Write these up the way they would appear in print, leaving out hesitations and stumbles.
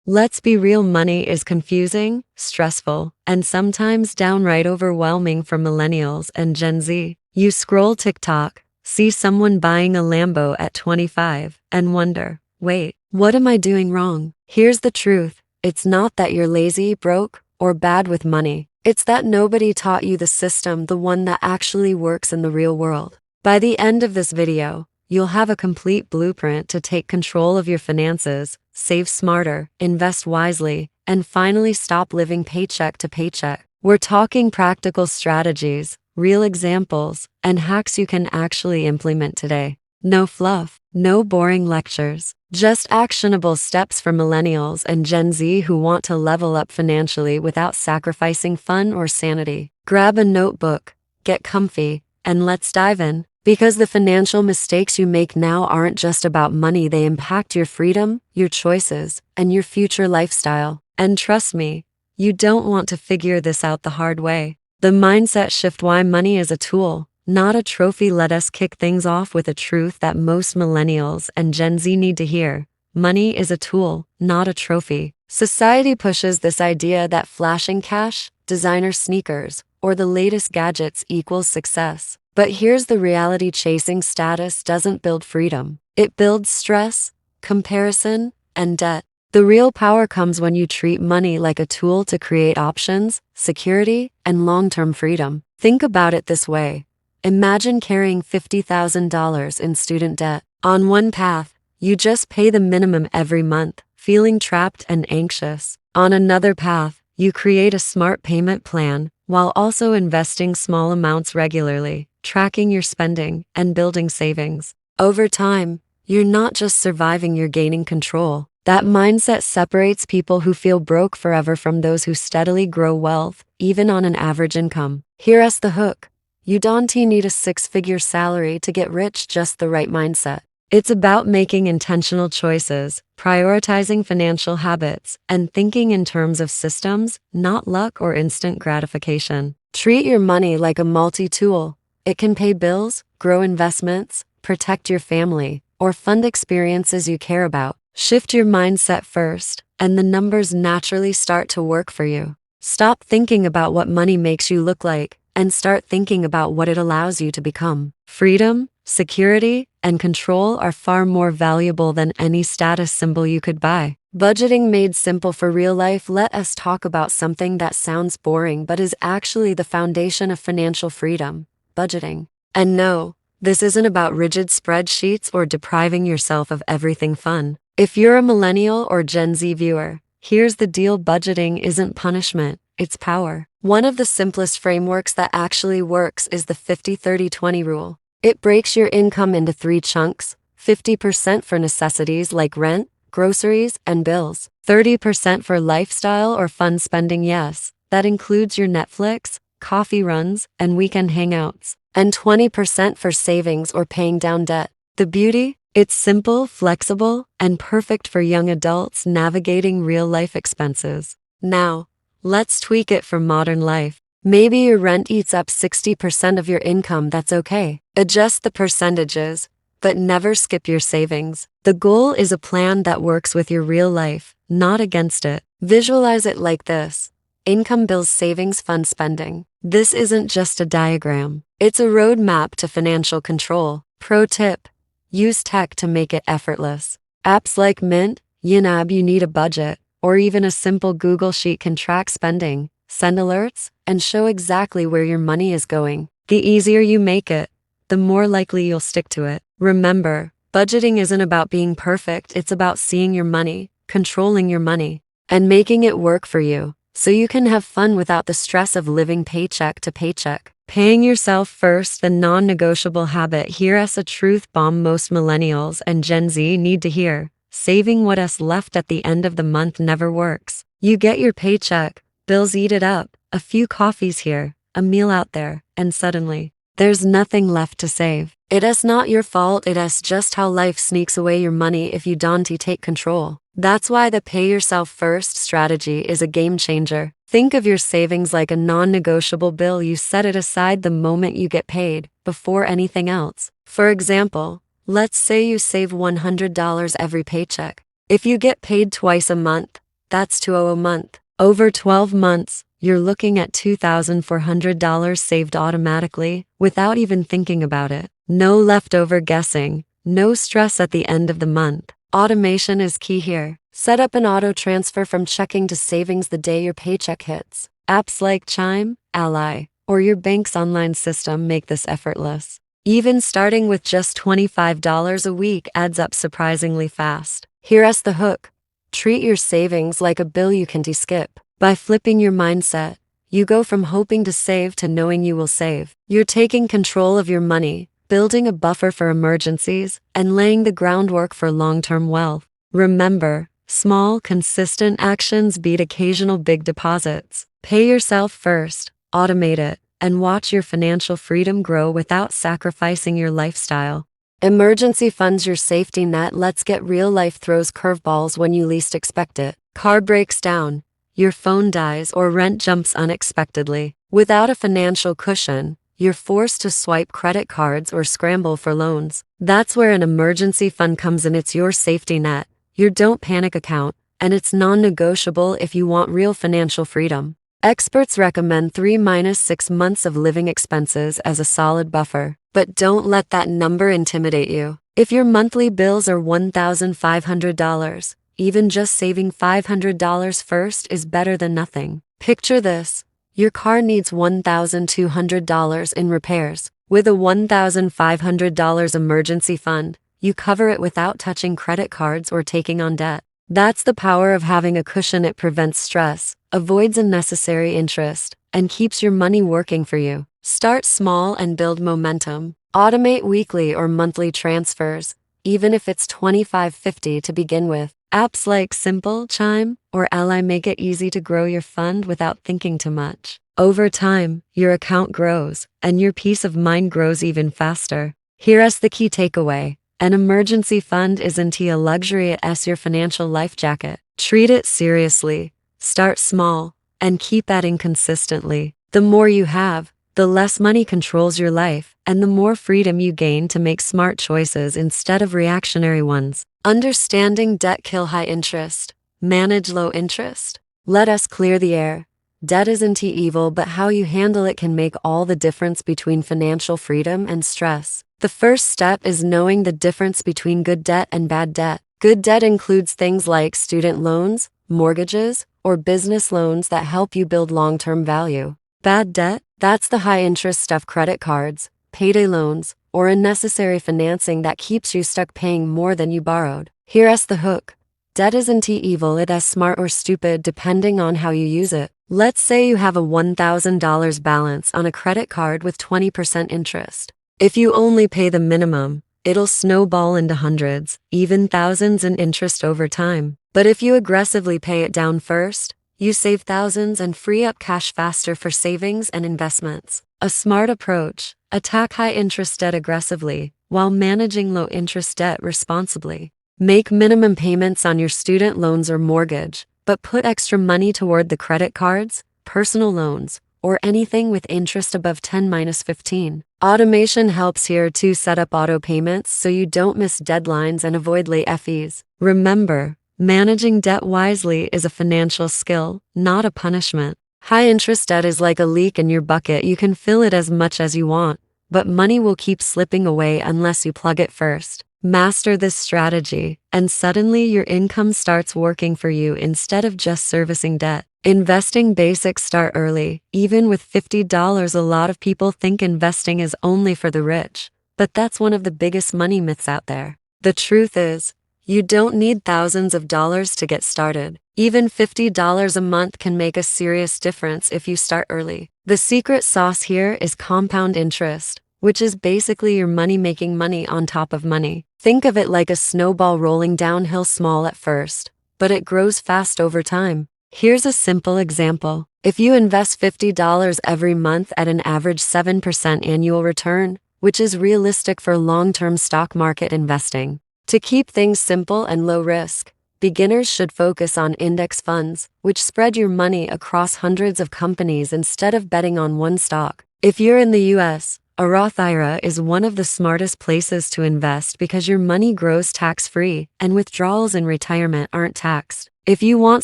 Let's be real, money is confusing, stressful, and sometimes downright overwhelming for millennials and Gen Z. You scroll TikTok, see someone buying a Lambo at 25, and wonder, wait, what am I doing wrong? Here's the truth. It's not that you're lazy, broke, or bad with money. It's that nobody taught you the system, the one that actually works in the real world. By the end of this video, you'll have a complete blueprint to take control of your finances, save smarter, invest wisely, and finally stop living paycheck to paycheck. We're talking practical strategies, real examples, and hacks you can actually implement today. No fluff, no boring lectures, just actionable steps for millennials and Gen Z who want to level up financially without sacrificing fun or sanity. Grab a notebook, get comfy, and let's dive in. Because the financial mistakes you make now aren't just about money, they impact your freedom, your choices, and your future lifestyle. And trust me, you don't want to figure this out the hard way. The mindset shift: why money is a tool, not a trophy. Let us kick things off with a truth that most millennials and Gen Z need to hear. Money is a tool, not a trophy. Society pushes this idea that flashing cash, designer sneakers, or the latest gadgets equals success. But here's the reality: chasing status doesn't build freedom. It builds stress, comparison, and debt. The real power comes when you treat money like a tool to create options, security, and long-term freedom. Think about it this way. Imagine carrying $50,000 in student debt. On one path, you just pay the minimum every month, feeling trapped and anxious. On another path, you create a smart payment plan while also investing small amounts regularly, tracking your spending, and building savings. Over time, you're not just surviving, you're gaining control. That mindset separates people who feel broke forever from those who steadily grow wealth, even on an average income. Here's the hook. You don't need a six-figure salary to get rich, just the right mindset. It's about making intentional choices, prioritizing financial habits, and thinking in terms of systems, not luck or instant gratification. Treat your money like a multi-tool. It can pay bills, grow investments, protect your family, or fund experiences you care about. Shift your mindset first, and the numbers naturally start to work for you. Stop thinking about what money makes you look like, and start thinking about what it allows you to become. Freedom, security, and control are far more valuable than any status symbol you could buy. Budgeting made simple for real life. Let us talk about something that sounds boring but is actually the foundation of financial freedom: budgeting. And no, this isn't about rigid spreadsheets or depriving yourself of everything fun. If you're a millennial or Gen Z viewer, here's the deal: budgeting isn't punishment, it's power. One of the simplest frameworks that actually works is the 50-30-20 rule. It breaks your income into 3 chunks: 50% for necessities like rent, groceries, and bills, 30% for lifestyle or fun spending, yes, that includes your Netflix, coffee runs, and weekend hangouts, and 20% for savings or paying down debt. The beauty? It's simple, flexible, and perfect for young adults navigating real-life expenses. Now, let's tweak it for modern life. Maybe your rent eats up 60% of your income. That's okay. Adjust the percentages, but never skip your savings. The goal is a plan that works with your real life, not against it. Visualize it like this: income, bills, savings, fund, spending. This isn't just a diagram. It's a roadmap to financial control. Pro tip: use tech to make it effortless. Apps like Mint, Yanab, you need a budget, or even a simple Google Sheet can track spending, send alerts, and show exactly where your money is going. The easier you make it, the more likely you'll stick to it. Remember, budgeting isn't about being perfect, it's about seeing your money, controlling your money, and making it work for you, so you can have fun without the stress of living paycheck to paycheck. Paying yourself first, the non-negotiable habit. Here's a truth bomb most millennials and Gen Z need to hear. Saving what's left at the end of the month never works. You get your paycheck, bills eat it up, a few coffees here, a meal out there, and suddenly, there's nothing left to save. It is not your fault, it is just how life sneaks away your money if you don't take control. That's why the pay yourself first strategy is a game changer. Think of your savings like a non-negotiable bill. You set it aside the moment you get paid, before anything else. For example, let's say you save $100 every paycheck. If you get paid twice a month, That's $200 a month. Over 12 months, you're looking at $2,400 saved automatically without even thinking about it. No leftover guessing, no stress at the end of the month. Automation is key here. Set up an auto transfer from checking to savings the day your paycheck hits. Apps like Chime, Ally, or your bank's online system make this effortless. Even starting with just $25 a week adds up surprisingly fast. Here's the hook. Treat your savings like a bill you can skip. By flipping your mindset, you go from hoping to save to knowing you will save. You're taking control of your money, building a buffer for emergencies, and laying the groundwork for long-term wealth. Remember, small, consistent actions beat occasional big deposits. Pay yourself first, automate it, and watch your financial freedom grow without sacrificing your lifestyle. Emergency funds, your safety net. Let's get real. Life throws curveballs when you least expect it. Car breaks down, your phone dies, or rent jumps unexpectedly. Without a financial cushion, you're forced to swipe credit cards or scramble for loans. That's where an emergency fund comes in. It's your safety net, your don't panic account, and it's non-negotiable if you want real financial freedom. Experts recommend 3-6 months of living expenses as a solid buffer, but don't let that number intimidate you. If your monthly bills are $1,500, even just saving $500 first is better than nothing. Picture this. Your car needs $1,200 in repairs. With a $1,500 emergency fund, you cover it without touching credit cards or taking on debt. That's the power of having a cushion. It prevents stress, avoids unnecessary interest, and keeps your money working for you. Start small and build momentum. Automate weekly or monthly transfers, even if it's $25.50 to begin with. Apps like Simple, Chime, or Ally make it easy to grow your fund without thinking too much. Over time, your account grows, and your peace of mind grows even faster. Here's the key takeaway. An emergency fund isn't a luxury, it's your financial life jacket. Treat it seriously, start small, and keep adding consistently. The more you have, the less money controls your life, and the more freedom you gain to make smart choices instead of reactionary ones. Understanding debt. Kill high interest, manage low interest. Let us clear the air. Debt isn't evil, but how you handle it can make all the difference between financial freedom and stress. The first step is knowing the difference between good debt and bad debt. Good debt includes things like student loans, mortgages, or business loans that help you build long-term value. Bad debt, that's the high-interest stuff: credit cards, payday loans, or unnecessary financing that keeps you stuck paying more than you borrowed. Here's the hook. Debt isn't evil, it's smart or stupid depending on how you use it. Let's say you have a $1,000 balance on a credit card with 20% interest. If you only pay the minimum, it'll snowball into hundreds, even thousands in interest over time. But if you aggressively pay it down first, you save thousands and free up cash faster for savings and investments. A smart approach: attack high-interest debt aggressively while managing low-interest debt responsibly. Make minimum payments on your student loans or mortgage, but put extra money toward the credit cards, personal loans, or anything with interest above 10-15. Automation helps here too. Set up auto payments so you don't miss deadlines and avoid late fees. Remember, managing debt wisely is a financial skill, not a punishment. High-interest debt is like a leak in your bucket. You can fill it as much as you want, but money will keep slipping away unless you plug it first. Master this strategy, and suddenly your income starts working for you instead of just servicing debt. Investing basics. Start early. Even with $50, a lot of people think investing is only for the rich, but that's one of the biggest money myths out there. The truth is, you don't need thousands of dollars to get started. Even $50 a month can make a serious difference if you start early. The secret sauce here is compound interest, which is basically your money making money on top of money. Think of it like a snowball rolling downhill, small at first, but it grows fast over time. Here's a simple example. If you invest $50 every month at an average 7% annual return, which is realistic for long-term stock market investing. To keep things simple and low risk, beginners should focus on index funds, which spread your money across hundreds of companies instead of betting on one stock. If you're in the US, a Roth IRA is one of the smartest places to invest because your money grows tax-free and withdrawals in retirement aren't taxed. If you want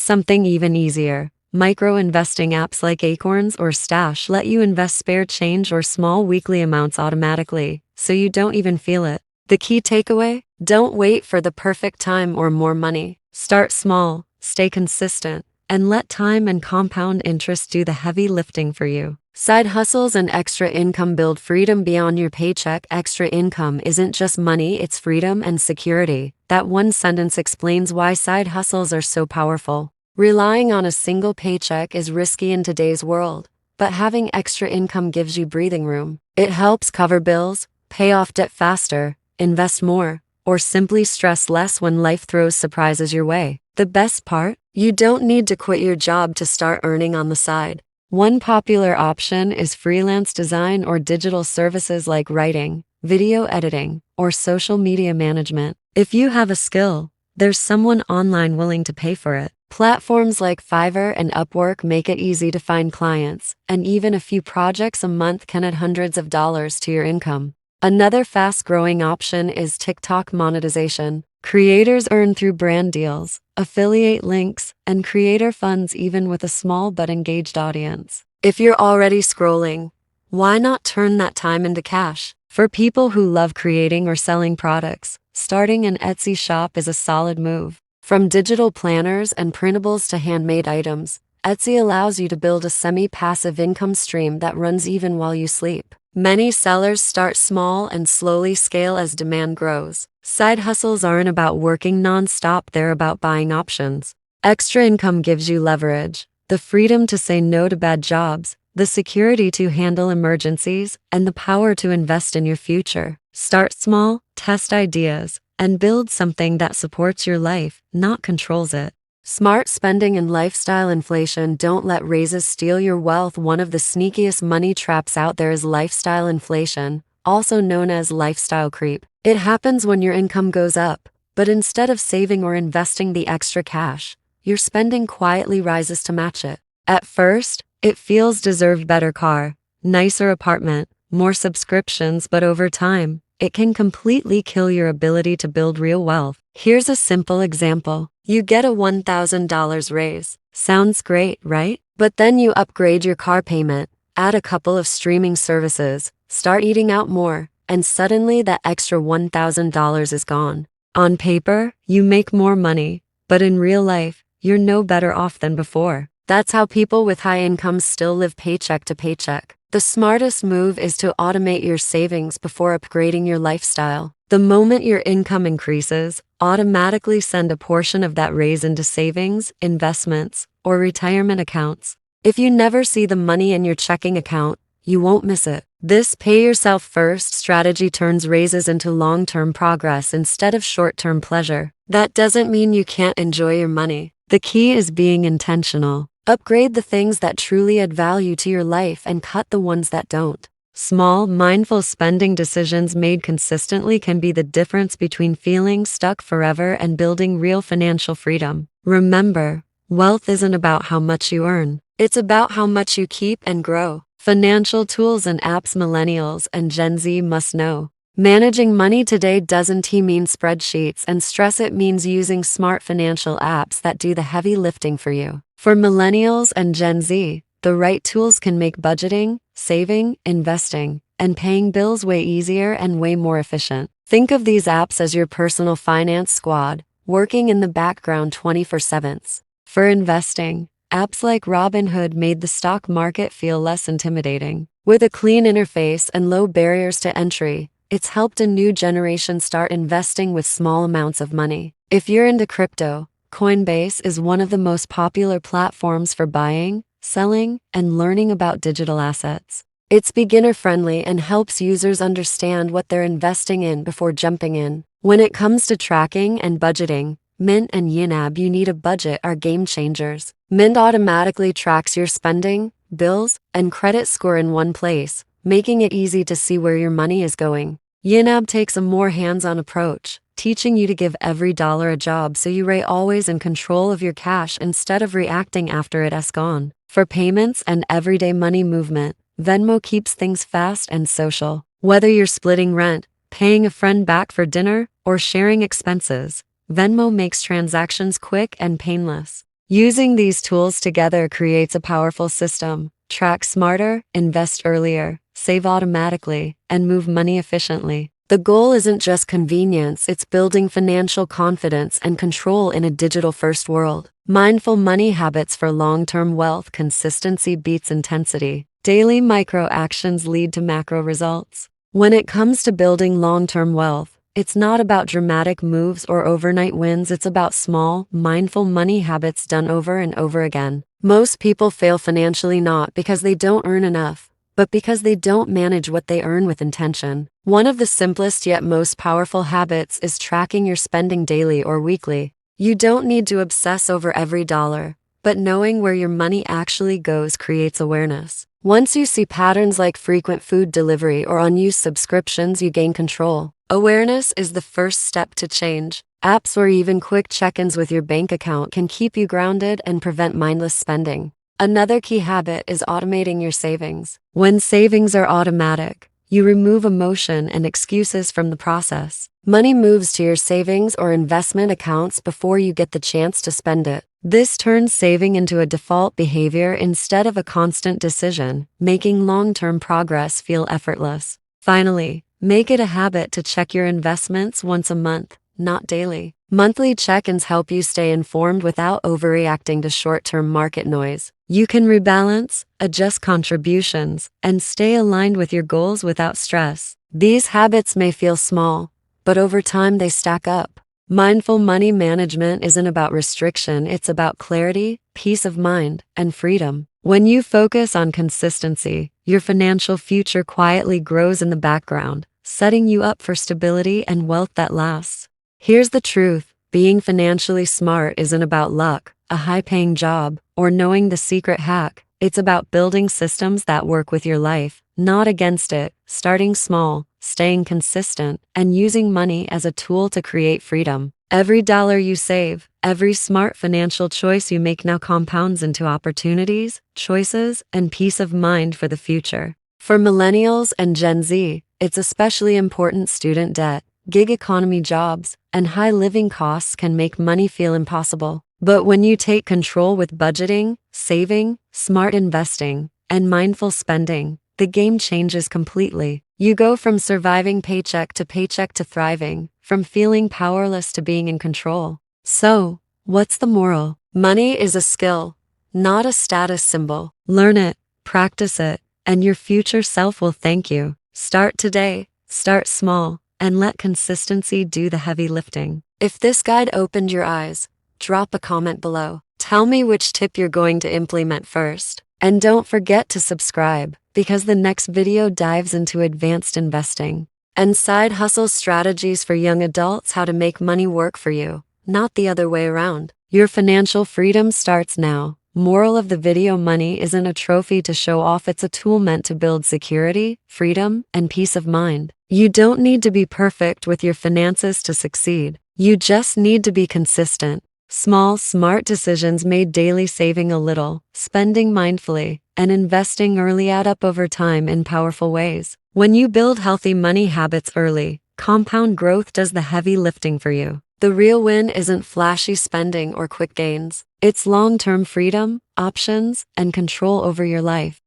something even easier, micro investing apps like Acorns or Stash let you invest spare change or small weekly amounts automatically, so you don't even feel it. The key takeaway? Don't wait for the perfect time or more money. Start small, stay consistent, and let time and compound interest do the heavy lifting for you. Side hustles and extra income build freedom beyond your paycheck. Extra income isn't just money, it's freedom and security. That one sentence explains why side hustles are so powerful. Relying on a single paycheck is risky in today's world, but having extra income gives you breathing room. It helps cover bills, pay off debt faster, invest more, or simply stress less when life throws surprises your way. The best part? You don't need to quit your job to start earning on the side. One popular option is freelance design or digital services like writing, video editing, or social media management. If you have a skill, there's someone online willing to pay for it. Platforms like Fiverr and Upwork make it easy to find clients, and even a few projects a month can add hundreds of dollars to your income. Another fast-growing option is TikTok monetization. Creators earn through brand deals, affiliate links, and creator funds even with a small but engaged audience. If you're already scrolling, why not turn that time into cash? For people who love creating or selling products, starting an Etsy shop is a solid move. From digital planners and printables to handmade items, Etsy allows you to build a semi-passive income stream that runs even while you sleep. Many sellers start small and slowly scale as demand grows. Side hustles aren't about working non-stop, they're about buying options. Extra income gives you leverage, the freedom to say no to bad jobs, the security to handle emergencies, and the power to invest in your future. Start small, test ideas, and build something that supports your life, not controls it. Smart spending and lifestyle inflation. Don't let raises steal your wealth. One of the sneakiest money traps out there is lifestyle inflation, also known as lifestyle creep. It happens when your income goes up, but instead of saving or investing the extra cash, your spending quietly rises to match it. At first, it feels deserved: better car, nicer apartment, more subscriptions, but over time, it can completely kill your ability to build real wealth. Here's a simple example. You get a $1,000 raise. Sounds great, right? But then you upgrade your car payment, add a couple of streaming services, start eating out more, and suddenly that extra $1,000 is gone. On paper, you make more money, but in real life, you're no better off than before. That's how people with high incomes still live paycheck to paycheck. The smartest move is to automate your savings before upgrading your lifestyle. The moment your income increases, automatically send a portion of that raise into savings, investments, or retirement accounts. If you never see the money in your checking account, you won't miss it. This pay yourself first strategy turns raises into long-term progress instead of short-term pleasure. That doesn't mean you can't enjoy your money. The key is being intentional. Upgrade the things that truly add value to your life and cut the ones that don't. Small, mindful spending decisions made consistently can be the difference between feeling stuck forever and building real financial freedom. Remember, wealth isn't about how much you earn. It's about how much you keep and grow. Financial tools and apps Millennials and Gen Z must know. Managing money today doesn't mean spreadsheets and stress. It means using smart financial apps that do the heavy lifting for you. For Millennials and Gen Z, the right tools can make budgeting, saving, investing, and paying bills way easier and way more efficient. Think of these apps as your personal finance squad, working in the background 24/7. For investing, apps like Robinhood made the stock market feel less intimidating. With a clean interface and low barriers to entry, it's helped a new generation start investing with small amounts of money. If you're into crypto, Coinbase is one of the most popular platforms for buying, selling, and learning about digital assets. It's beginner-friendly and helps users understand what they're investing in before jumping in. When it comes to tracking and budgeting, Mint and YNAB You Need a Budget are game changers. Mint automatically tracks your spending, bills, and credit score in one place, making it easy to see where your money is going. YNAB takes a more hands-on approach, teaching you to give every dollar a job so you're always in control of your cash instead of reacting after it has gone. For payments and everyday money movement, Venmo keeps things fast and social. Whether you're splitting rent, paying a friend back for dinner, or sharing expenses, Venmo makes transactions quick and painless. Using these tools together creates a powerful system. Track smarter, invest earlier, save automatically, and move money efficiently. The goal isn't just convenience, it's building financial confidence and control in a digital-first world. Mindful money habits for long-term wealth. Consistency beats intensity. Daily micro actions lead to macro results. When it comes to building long-term wealth, it's not about dramatic moves or overnight wins, it's about small, mindful money habits done over and over again. Most people fail financially not because they don't earn enough, but because they don't manage what they earn with intention. One of the simplest yet most powerful habits is tracking your spending daily or weekly. You don't need to obsess over every dollar, but knowing where your money actually goes creates awareness. Once you see patterns like frequent food delivery or unused subscriptions, you gain control. Awareness is the first step to change. Apps or even quick check-ins with your bank account can keep you grounded and prevent mindless spending. Another key habit is automating your savings. When savings are automatic, you remove emotion and excuses from the process. Money moves to your savings or investment accounts before you get the chance to spend it. This turns saving into a default behavior instead of a constant decision, making long-term progress feel effortless. Finally, make it a habit to check your investments once a month, not daily. Monthly check-ins help you stay informed without overreacting to short-term market noise. You can rebalance, adjust contributions, and stay aligned with your goals without stress. These habits may feel small, but over time they stack up. Mindful money management isn't about restriction, it's about clarity, peace of mind, and freedom. When you focus on consistency, your financial future quietly grows in the background, setting you up for stability and wealth that lasts. Here's the truth: being financially smart isn't about luck, a high-paying job, or knowing the secret hack. It's about building systems that work with your life, not against it, starting small, staying consistent, and using money as a tool to create freedom. Every dollar you save, every smart financial choice you make now compounds into opportunities, choices, and peace of mind for the future. For Millennials and Gen Z, it's especially important. Student debt, gig economy jobs, and high living costs can make money feel impossible. But when you take control with budgeting, saving, smart investing, and mindful spending, the game changes completely. You go from surviving paycheck to thriving, from feeling powerless to being in control. So, what's the moral? Money is a skill, not a status symbol. Learn it, practice it, and your future self will thank you. Start today, start small, and let consistency do the heavy lifting. If this guide opened your eyes, drop a comment below. Tell me which tip you're going to implement first. And don't forget to subscribe, because the next video dives into advanced investing and side hustle strategies for young adults, how to make money work for you, not the other way around. Your financial freedom starts now. Moral of the video: money isn't a trophy to show off, it's a tool meant to build security, freedom, and peace of mind. You don't need to be perfect with your finances to succeed. You just need to be consistent. Small, smart decisions made daily, saving a little, spending mindfully, and investing early add up over time in powerful ways. When you build healthy money habits early, compound growth does the heavy lifting for you. The real win isn't flashy spending or quick gains. It's long-term freedom, options, and control over your life.